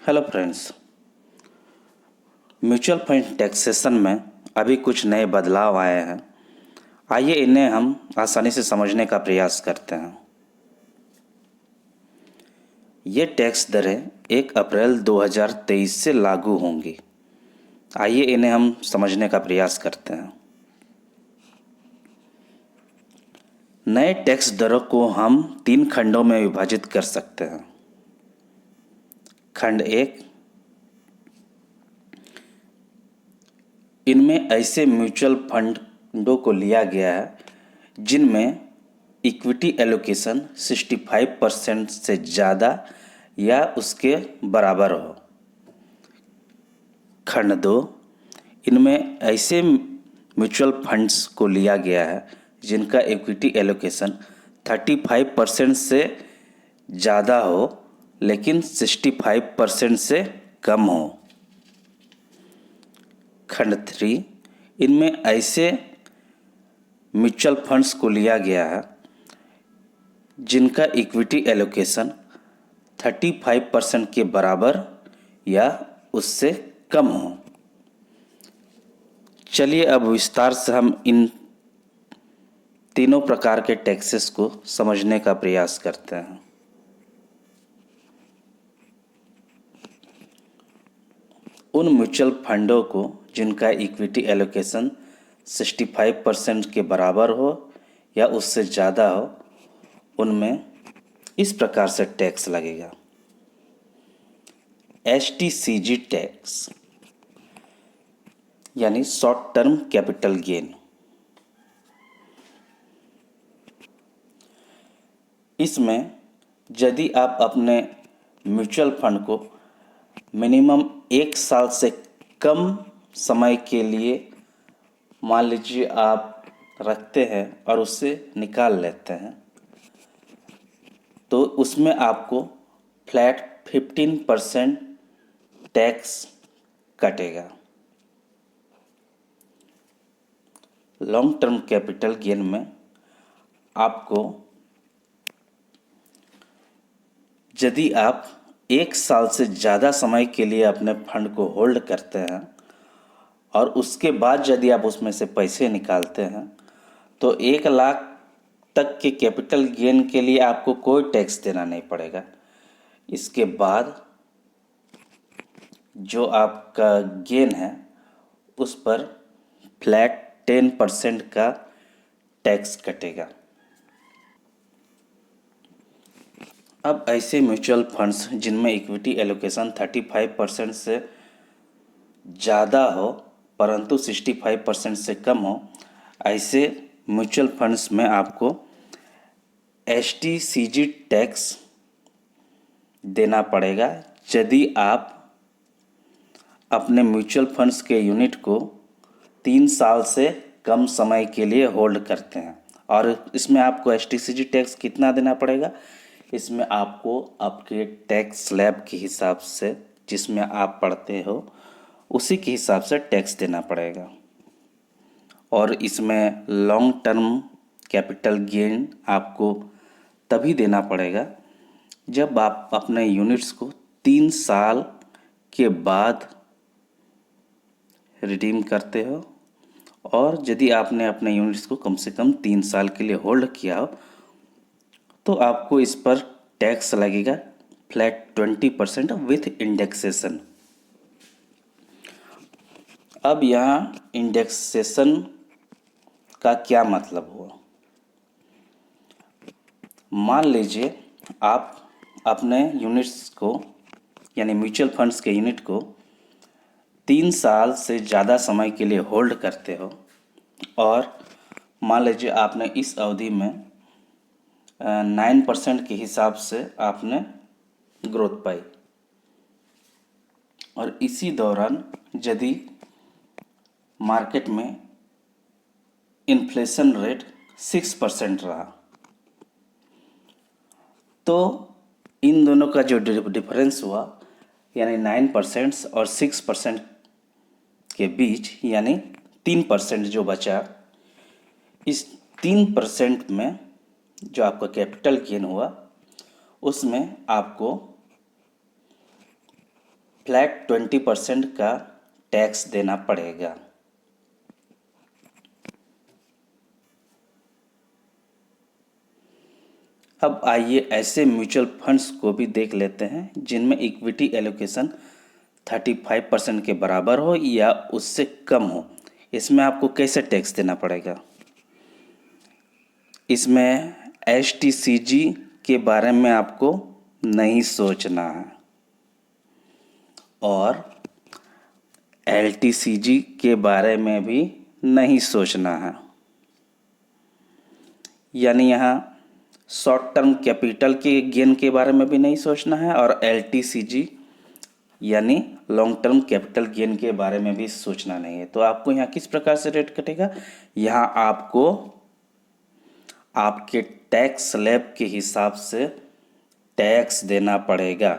Hello friends. Mutual fund taxation में अभी कुछ नए बदलाव आए हैं। आइए इन्हें हम आसानी से समझने का प्रयास करते हैं। ये टैक्स दरें 1 अप्रैल 2023 से लागू होंगी। आइए इन्हें हम समझने का प्रयास करते हैं। नए टैक्स दरों को हम 3 खंडों में विभाजित कर सकते हैं। खंड 1, इनमें ऐसे म्यूचुअल फंडों को लिया गया है जिनमें इक्विटी एलोकेशन 65% से ज़्यादा या उसके बराबर हो। खंड 2, इनमें ऐसे म्यूचुअल फंड्स को लिया गया है जिनका इक्विटी एलोकेशन 35% से ज़्यादा हो लेकिन 65% से कम हो। खंड 3, इनमें ऐसे म्यूचुअल फंड्स को लिया गया है जिनका इक्विटी एलोकेशन 35% के बराबर या उससे कम हो। चलिए अब विस्तार से हम इन तीनों प्रकार के टैक्सेस को समझने का प्रयास करते हैं। उन म्यूचुअल फंडों को जिनका इक्विटी एलोकेशन 65% के बराबर हो या उससे ज़्यादा हो, उनमें इस प्रकार से टैक्स लगेगा। STCG टैक्स यानी शॉर्ट टर्म कैपिटल गेन। इसमें यदि आप अपने म्यूचुअल फंड को मिनिमम 1 साल से कम समय के लिए मान लीजिए आप रखते हैं और उससे निकाल लेते हैं तो उसमें आपको फ्लैट 15% टैक्स कटेगा। लॉन्ग टर्म कैपिटल गेन में आपको यदि आप 1 साल से ज़्यादा समय के लिए अपने फंड को होल्ड करते हैं और उसके बाद यदि आप उसमें से पैसे निकालते हैं तो 1 लाख तक के कैपिटल गेन के लिए आपको कोई टैक्स देना नहीं पड़ेगा। इसके बाद जो आपका गेन है उस पर फ्लैट 10% का टैक्स कटेगा। अब ऐसे म्यूचुअल फंड्स जिनमें इक्विटी एलोकेशन 35% से ज़्यादा हो परंतु 65% से कम हो, ऐसे म्यूचुअल फंड्स में आपको STCG टैक्स देना पड़ेगा यदि आप अपने म्यूचुअल फंड्स के यूनिट को 3 साल से कम समय के लिए होल्ड करते हैं। और इसमें आपको STCG टैक्स कितना देना पड़ेगा? इसमें आपको आपके टैक्स स्लैब के हिसाब से जिसमें आप पढ़ते हो उसी के हिसाब से टैक्स देना पड़ेगा। और इसमें लॉन्ग टर्म कैपिटल गेन आपको तभी देना पड़ेगा जब आप अपने यूनिट्स को 3 साल के बाद रिडीम करते हो और यदि आपने अपने यूनिट्स को कम से कम 3 साल के लिए होल्ड किया हो तो आपको इस पर टैक्स लगेगा फ्लैट 20% विथ इंडेक्सेशन। अब यहाँ इंडेक्सेशन का क्या मतलब हुआ? मान लीजिए आप अपने यूनिट्स को यानी म्यूचुअल फंड्स के यूनिट को 3 साल से ज़्यादा समय के लिए होल्ड करते हो और मान लीजिए आपने इस अवधि में 9% के हिसाब से आपने ग्रोथ पाई और इसी दौरान यदि मार्केट में इन्फ्लेशन रेट 6% रहा तो इन दोनों का जो डिफरेंस हुआ यानी 9% और 6% के बीच यानी 3% जो बचा, इस 3% में जो आपका कैपिटल गेन हुआ उसमें आपको फ्लैट 20% का टैक्स देना पड़ेगा। अब आइए ऐसे म्यूचुअल फंड्स को भी देख लेते हैं जिनमें इक्विटी एलोकेशन 35% के बराबर हो या उससे कम हो। इसमें आपको कैसे टैक्स देना पड़ेगा। इसमें STCG के बारे में आपको नहीं सोचना है और LTCG के बारे में भी नहीं सोचना है। यानी यहाँ शॉर्ट टर्म कैपिटल के गेन के बारे में भी नहीं सोचना है और LTCG यानी लॉन्ग टर्म कैपिटल गेन के बारे में भी सोचना नहीं है। तो आपको यहाँ किस प्रकार से रेट कटेगा। यहाँ आपको आपके टैक्स स्लैब के हिसाब से टैक्स देना पड़ेगा,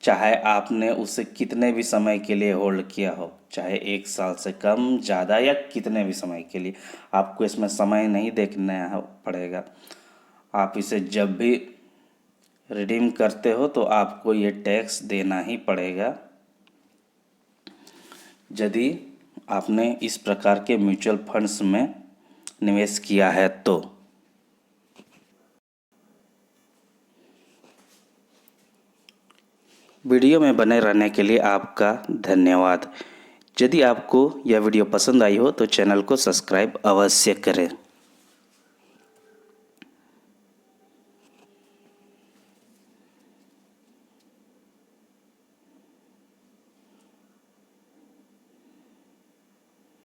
चाहे आपने उसे कितने भी समय के लिए होल्ड किया हो, चाहे 1 साल से कम ज़्यादा या कितने भी समय के लिए। आपको इसमें समय नहीं देखना पड़ेगा। आप इसे जब भी रिडीम करते हो तो आपको ये टैक्स देना ही पड़ेगा यदि आपने इस प्रकार के म्यूचुअल फंड्स में निवेश किया है तो। वीडियो में बने रहने के लिए आपका धन्यवाद। यदि आपको यह वीडियो पसंद आई हो तो चैनल को सब्सक्राइब अवश्य करें।